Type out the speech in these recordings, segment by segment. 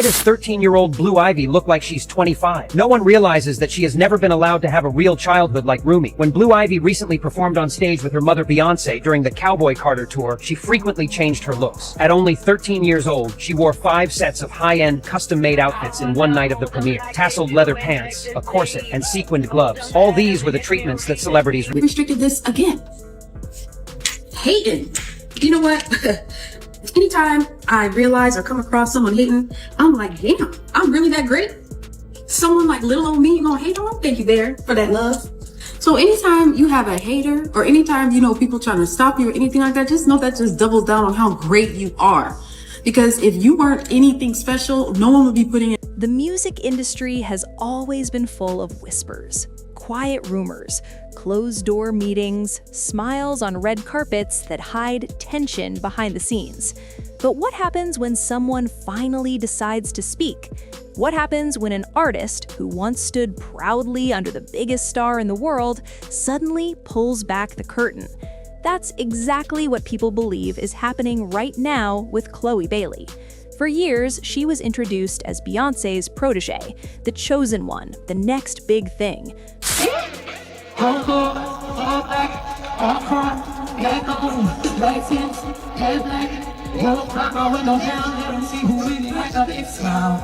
Why does 13-year-old Blue Ivy look like she's 25? No one realizes that she has never been allowed to have a real childhood like Rumi. When Blue Ivy recently performed on stage with her mother Beyonce during the Cowboy Carter tour, she frequently changed her looks. At only 13 years old, she wore 5 sets of high-end, custom-made outfits in one night of the premiere. Tasseled leather pants, a corset, and sequined gloves. All these were the treatments that celebrities restricted this again. Hating. You know what? Anytime I realize or come across someone hating, I'm like, damn, I'm really that great? Someone like little old me, you gonna hate on? Thank you there for that love. So anytime you have a hater, or anytime you know people trying to stop you or anything like that, just know that just doubles down on how great you are. Because if you weren't anything special, no one would be putting it. The music industry has always been full of whispers, quiet rumors, closed-door meetings, smiles on red carpets that hide tension behind the scenes. But what happens when someone finally decides to speak? What happens when an artist who once stood proudly under the biggest star in the world suddenly pulls back the curtain? That's exactly what people believe is happening right now with Chloe Bailey. For years, she was introduced as Beyonce's protege, the chosen one, the next big thing.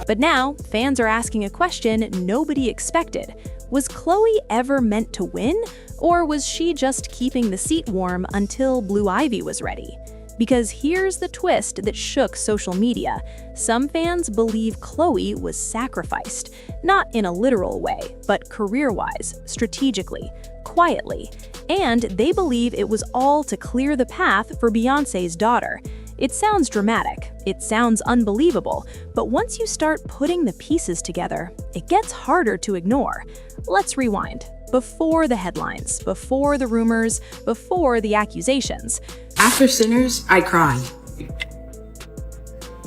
But now, fans are asking a question nobody expected. Was Chloe ever meant to win? Or was she just keeping the seat warm until Blue Ivy was ready? Because here's the twist that shook social media. Some fans believe Chloe was sacrificed, not in a literal way, but career-wise, strategically, quietly. And they believe it was all to clear the path for Beyonce's daughter. It sounds dramatic, it sounds unbelievable, but once you start putting the pieces together, it gets harder to ignore. Let's rewind. Before the headlines, before the rumors, before the accusations. After Sinners, I cried.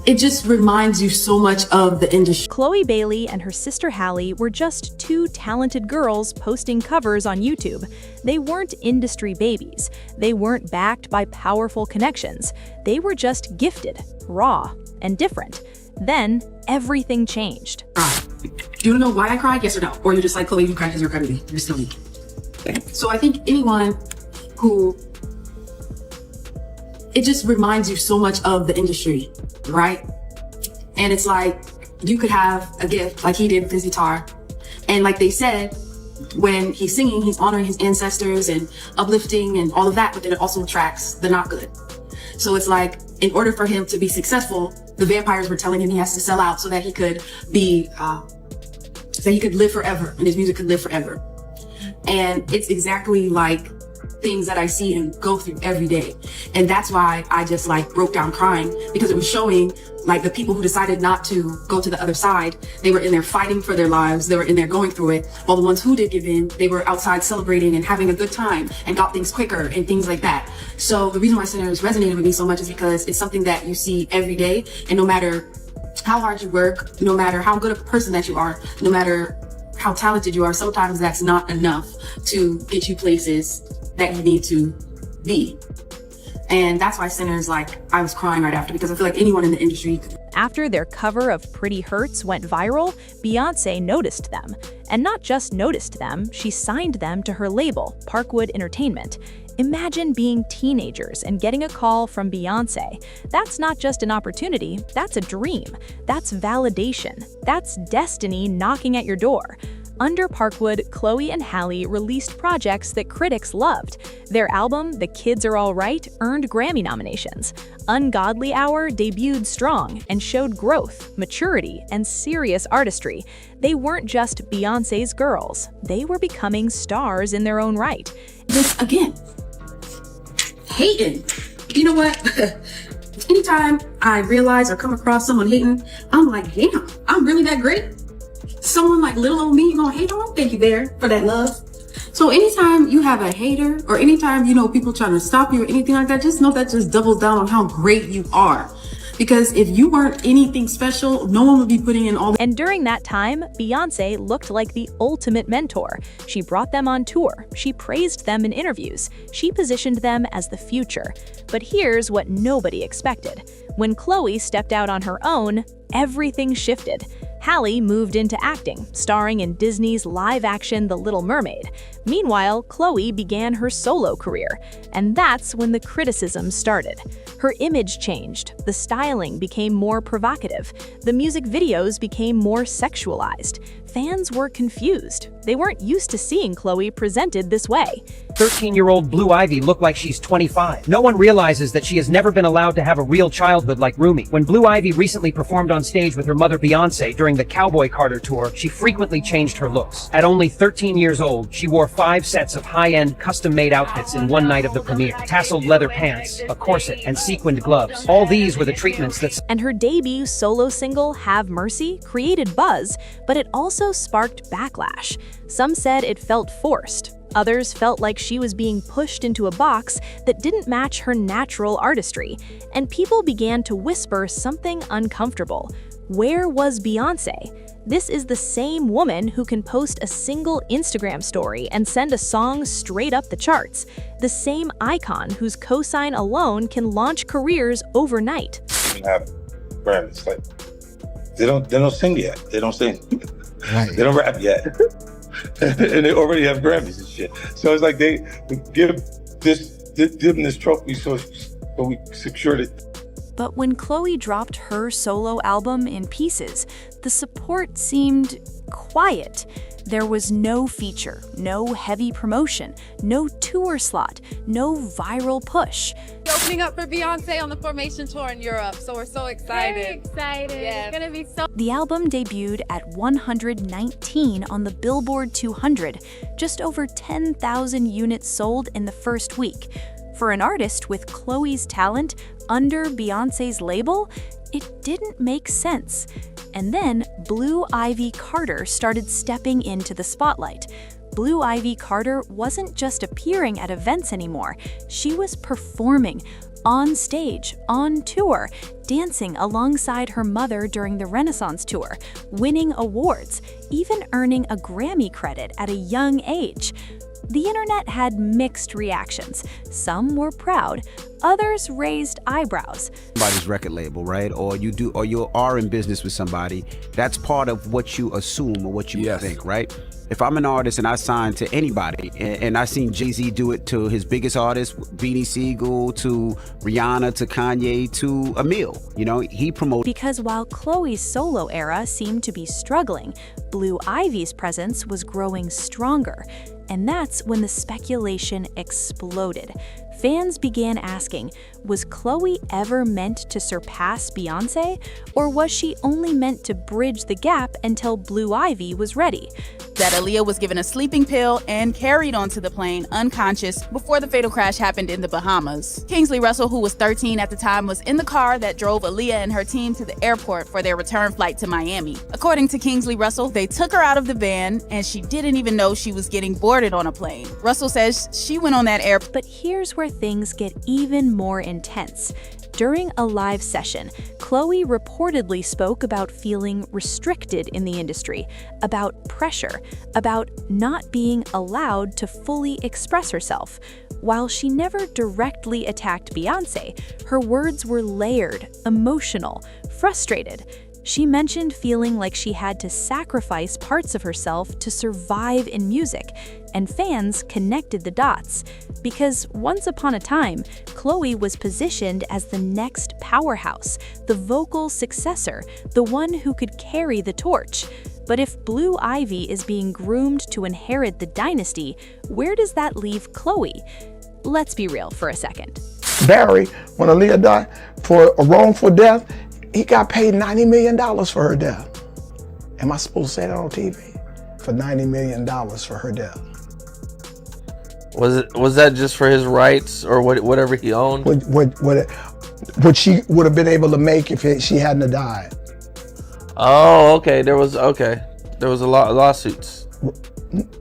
It just reminds you so much of the industry. Chloe Bailey and her sister Halle were just 2 talented girls posting covers on YouTube. They weren't industry babies. They weren't backed by powerful connections. They were just gifted, raw, and different. Then, everything changed. Do you know why I cried? Yes or no? Or you're just like, Chloe, you cried because you're crying. You're still me. So I think anyone who, it just reminds you so much of the industry, right? And it's like, you could have a gift like he did with his guitar. And like they said, when he's singing, he's honoring his ancestors and uplifting and all of that, but then it also attracts the not good. So it's like, in order for him to be successful, the vampires were telling him he has to sell out so that he could be, so he could live forever and his music could live forever. And it's exactly like things that I see and go through every day. And that's why I just like broke down crying, because it was showing like the people who decided not to go to the other side, they were in there fighting for their lives. They were in there going through it. While the ones who did give in, they were outside celebrating and having a good time and got things quicker and things like that. So the reason why Sinners resonated with me so much is because it's something that you see every day. And no matter how hard you work, no matter how good of a person that you are, no matter how talented you are, sometimes that's not enough to get you places that you need to be. And that's why Sinners, like, I was crying right after, because I feel like anyone in the industry. After their cover of Pretty Hurts went viral, Beyonce noticed them. And not just noticed them, she signed them to her label, Parkwood Entertainment. Imagine being teenagers and getting a call from Beyonce. That's not just an opportunity, that's a dream. That's validation. That's destiny knocking at your door. Under Parkwood, Chloe and Halle released projects that critics loved. Their album, The Kids Are Alright, earned Grammy nominations. Ungodly Hour debuted strong and showed growth, maturity, and serious artistry. They weren't just Beyonce's girls. They were becoming stars in their own right. This, again, hating. You know what? Anytime I realize or come across someone hating, I'm like, damn, I'm really that great? Someone like little old me, you gonna hate on? Thank you there for that love. So anytime you have a hater, or anytime you know people trying to stop you or anything like that, just know that just doubles down on how great you are. Because if you weren't anything special, no one would be putting in all the— And during that time, Beyonce looked like the ultimate mentor. She brought them on tour. She praised them in interviews. She positioned them as the future. But here's what nobody expected. When Chloe stepped out on her own, everything shifted. Halle moved into acting, starring in Disney's live-action The Little Mermaid. Meanwhile, Chloe began her solo career, and that's when the criticism started. Her image changed, the styling became more provocative, the music videos became more sexualized. Fans were confused. They weren't used to seeing Chloe presented this way. 13-year-old Blue Ivy looked like she's 25. No one realizes that she has never been allowed to have a real childhood like Rumi. When Blue Ivy recently performed on stage with her mother Beyonce during the Cowboy Carter tour, she frequently changed her looks. At only 13 years old, she wore 5 sets of high-end, custom-made outfits in one night of the premiere. Tasseled leather pants, a corset, and sequined gloves. All these were the treatments that— And her debut solo single, Have Mercy, created buzz, but it also sparked backlash. Some said it felt forced. Others felt like she was being pushed into a box that didn't match her natural artistry. And people began to whisper something uncomfortable. Where was Beyonce? This is the same woman who can post a single Instagram story and send a song straight up the charts. The same icon whose cosign alone can launch careers overnight. Have Grammys, like they don't sing yet. They don't sing. Right. They don't rap yet. And they already have Grammys and shit. So it's like they give them this trophy so we secured it. But when Chloe dropped her solo album in pieces, the support seemed quiet. There was no feature, no heavy promotion, no tour slot, no viral push. Opening up for Beyonce on the Formation Tour in Europe, so we're so excited. Very excited. Yeah. It's gonna be so— The album debuted at 119 on the Billboard 200, just over 10,000 units sold in the first week. For an artist with Chloe's talent under Beyonce's label, it didn't make sense. And then Blue Ivy Carter started stepping into the spotlight. Blue Ivy Carter wasn't just appearing at events anymore. She was performing on stage, on tour, dancing alongside her mother during the Renaissance tour, winning awards, even earning a Grammy credit at a young age. The internet had mixed reactions. Some were proud, others raised eyebrows. Somebody's record label, right? Or you are in business with somebody. That's part of what you assume or what you think, right? If I'm an artist and I sign to anybody, and I seen Jay-Z do it to his biggest artists, Beanie Siegel, to Rihanna, to Kanye, to Emil, he promoted. Because while Chloe's solo era seemed to be struggling, Blue Ivy's presence was growing stronger. And that's when the speculation exploded. Fans began asking, was Chloe ever meant to surpass Beyonce? Or was she only meant to bridge the gap until Blue Ivy was ready? That Aaliyah was given a sleeping pill and carried onto the plane unconscious before the fatal crash happened in the Bahamas. Kingsley Russell, who was 13 at the time, was in the car that drove Aaliyah and her team to the airport for their return flight to Miami. According to Kingsley Russell, they took her out of the van and she didn't even know she was getting boarded on a plane. Russell says she went on that airplane. But here's where things get even more intense. During a live session, Chloe reportedly spoke about feeling restricted in the industry, about pressure, about not being allowed to fully express herself. While she never directly attacked Beyonce, her words were layered, emotional, frustrated. She mentioned feeling like she had to sacrifice parts of herself to survive in music, and fans connected the dots. Because once upon a time, Chloe was positioned as the next powerhouse, the vocal successor, the one who could carry the torch. But if Blue Ivy is being groomed to inherit the dynasty, where does that leave Chloe? Let's be real for a second. Barry, when Aaliyah died for a wrongful death, he got paid $90 million for her death. Am I supposed to say that on TV? For $90 million for her death. Was that just for his rights or whatever he owned? What she would have been able to make if she hadn't have died. Oh, okay. There was a lot of lawsuits.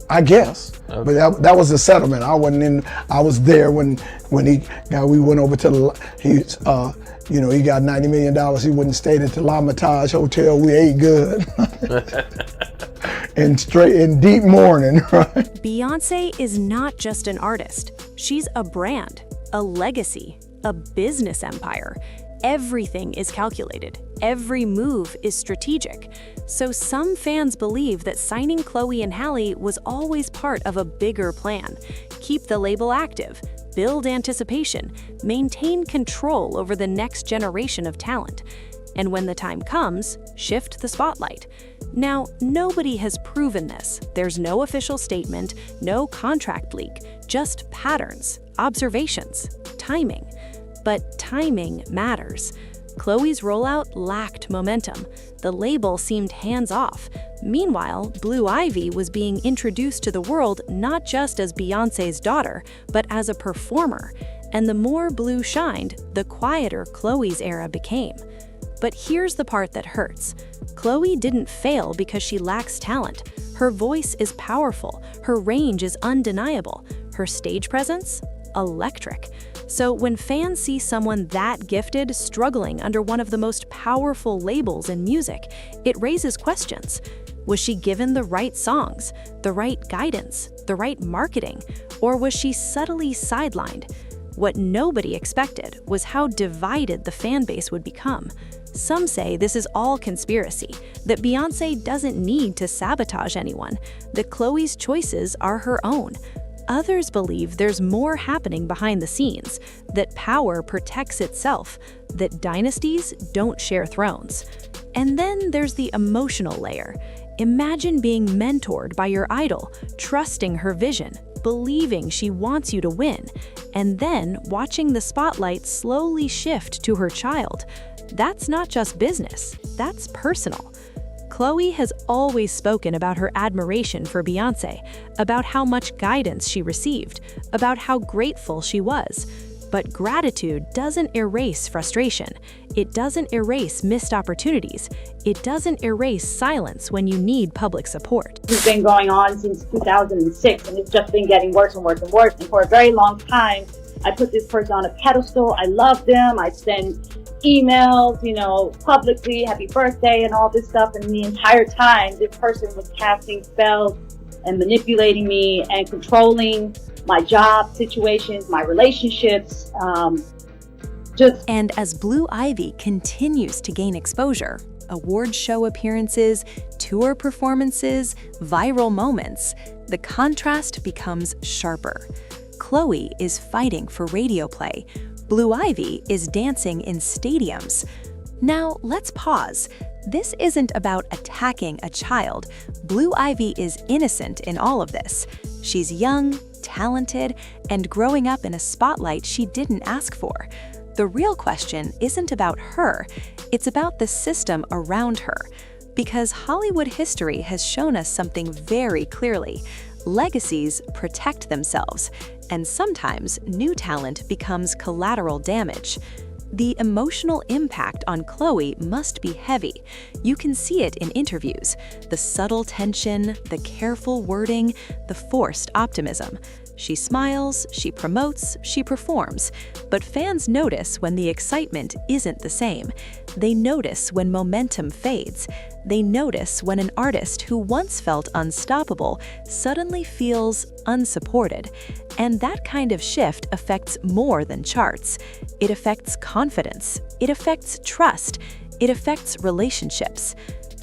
I guess. Okay. But that was the settlement. I wasn't in. I was there when we went over to the. He got $90 million. He wouldn't stay at the L'Hermitage Hotel. We ate good. in deep mourning, right? Beyonce is not just an artist. She's a brand, a legacy, a business empire. Everything is calculated. Every move is strategic. So some fans believe that signing Chloe and Halle was always part of a bigger plan. Keep the label active, build anticipation, maintain control over the next generation of talent. And when the time comes, shift the spotlight. Now, nobody has proven this. There's no official statement, no contract leak, just patterns, observations, timing. But timing matters. Chloe's rollout lacked momentum. The label seemed hands-off. Meanwhile, Blue Ivy was being introduced to the world not just as Beyonce's daughter, but as a performer. And the more Blue shined, the quieter Chloe's era became. But here's the part that hurts. Chloe didn't fail because she lacks talent. Her voice is powerful. Her range is undeniable. Her stage presence? Electric. So when fans see someone that gifted struggling under one of the most powerful labels in music, it raises questions. Was she given the right songs, the right guidance, the right marketing, or was she subtly sidelined? What nobody expected was how divided the fan base would become. Some say this is all conspiracy, that Beyonce doesn't need to sabotage anyone, that Chloe's choices are her own. Others believe there's more happening behind the scenes, that power protects itself, that dynasties don't share thrones. And then there's the emotional layer. Imagine being mentored by your idol, trusting her vision, believing she wants you to win, and then watching the spotlight slowly shift to her child. That's not just business, that's personal. Chloe has always spoken about her admiration for Beyonce, about how much guidance she received, about how grateful she was. But gratitude doesn't erase frustration. It doesn't erase missed opportunities. It doesn't erase silence when you need public support. It's been going on since 2006, and it's just been getting worse and worse and worse. And for a very long time, I put this person on a pedestal. I love them. I send emails, publicly, happy birthday and all this stuff. And the entire time, this person was casting spells and manipulating me and controlling my job situations, my relationships, And as Blue Ivy continues to gain exposure, award show appearances, tour performances, viral moments, the contrast becomes sharper. Chloe is fighting for radio play. Blue Ivy is dancing in stadiums. Now, let's pause. This isn't about attacking a child. Blue Ivy is innocent in all of this. She's young, talented, and growing up in a spotlight she didn't ask for. The real question isn't about her, it's about the system around her. Because Hollywood history has shown us something very clearly. Legacies protect themselves, and sometimes new talent becomes collateral damage. The emotional impact on Chloe must be heavy. You can see it in interviews, the subtle tension, the careful wording, the forced optimism. She smiles, she promotes, she performs, but fans notice when the excitement isn't the same. They notice when momentum fades. They notice when an artist who once felt unstoppable suddenly feels unsupported. And that kind of shift affects more than charts. It affects confidence. It affects trust. It affects relationships.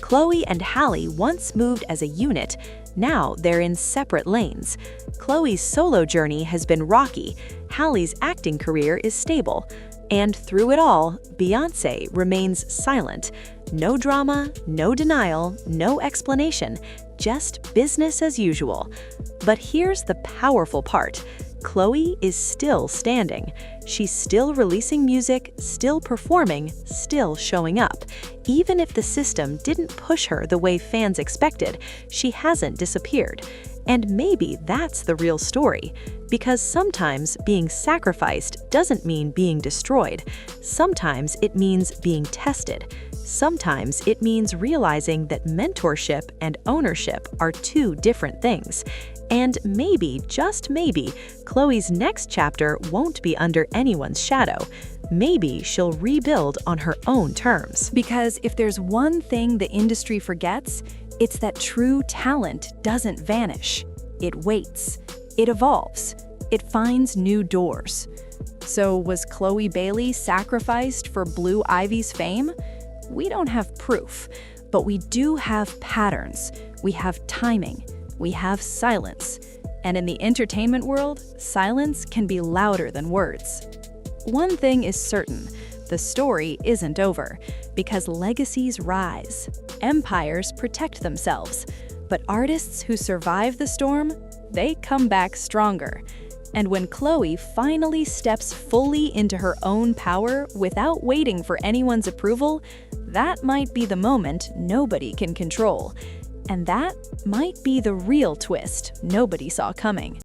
Chloe and Halle once moved as a unit. Now they're in separate lanes. Chloe's solo journey has been rocky. Halle's acting career is stable. And through it all, Beyonce remains silent. No drama, no denial, no explanation, just business as usual. But here's the powerful part. Chloe is still standing. She's still releasing music, still performing, still showing up. Even if the system didn't push her the way fans expected, she hasn't disappeared. And maybe that's the real story. Because sometimes being sacrificed doesn't mean being destroyed. Sometimes it means being tested. Sometimes it means realizing that mentorship and ownership are two different things. And maybe, just maybe, Chloe's next chapter won't be under anyone's shadow. Maybe she'll rebuild on her own terms. Because if there's one thing the industry forgets, it's that true talent doesn't vanish. It waits. It evolves. It finds new doors. So was Chloe Bailey sacrificed for Blue Ivy's fame? We don't have proof, but we do have patterns. We have timing. We have silence. And in the entertainment world, silence can be louder than words. One thing is certain, the story isn't over, because legacies rise, empires protect themselves, but artists who survive the storm, they come back stronger. And when Chloe finally steps fully into her own power without waiting for anyone's approval, that might be the moment nobody can control. And that might be the real twist nobody saw coming.